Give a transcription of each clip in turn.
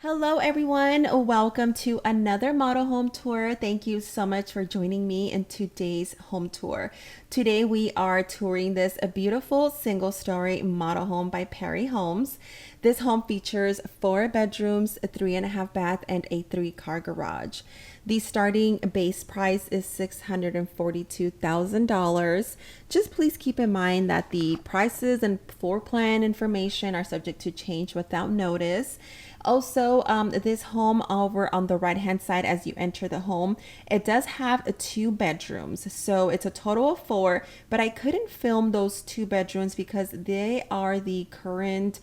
Hello, everyone. Welcome to another model home tour. Thank you so much for joining me in today's home tour. Today, we are touring this beautiful single story model home by Perry Homes. This home features 4 bedrooms, a 3.5 bath, and a 3-car garage. The starting base price is $642,000. Just please keep in mind that the prices and floor plan information are subject to change without notice. Also, this home over on the right hand side as you enter the home, it does have 2 bedrooms. So it's a total of 4, but I couldn't film those 2 bedrooms because they are the current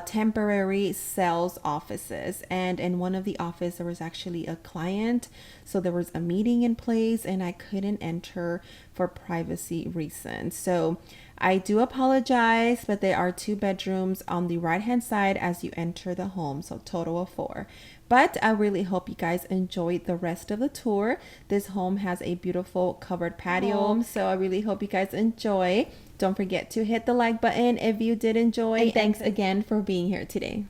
temporary sales offices. And in one of the office, there was actually a client. So there was a meeting in place and I couldn't enter for privacy reasons. So I do apologize, but there are 2 bedrooms on the right hand side as you enter the home. So total of 4. But I really hope you guys enjoyed the rest of the tour. This home has a beautiful covered patio. So I really hope you guys enjoy. Don't forget to hit the like button if you did enjoy. And thanks again for being here today.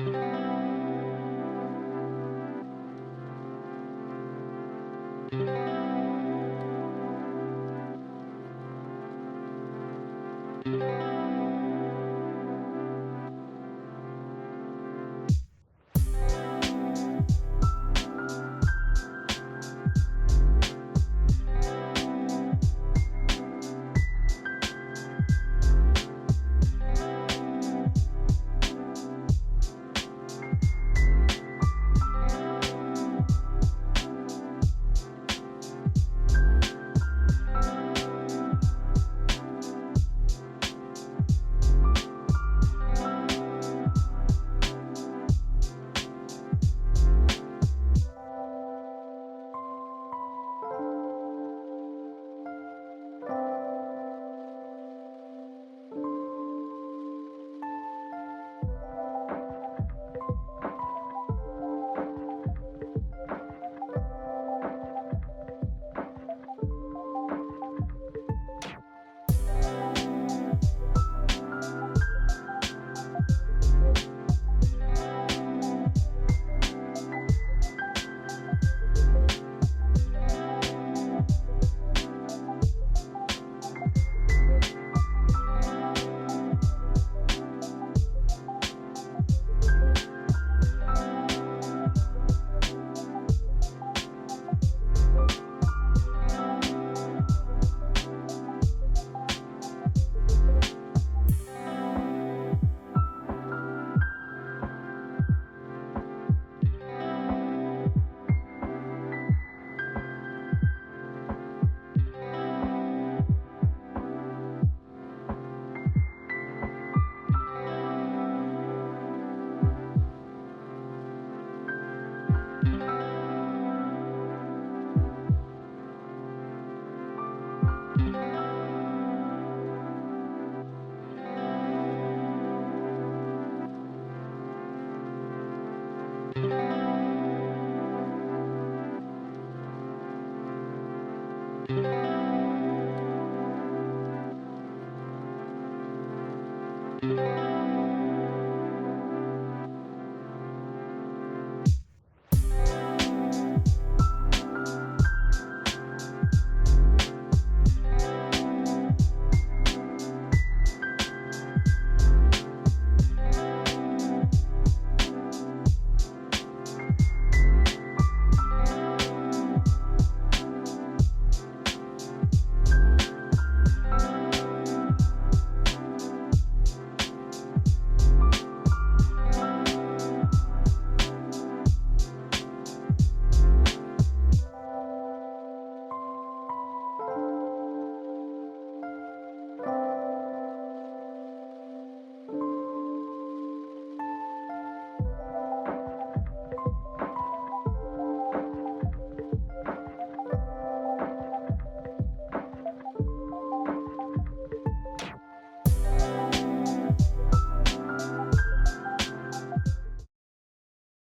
you.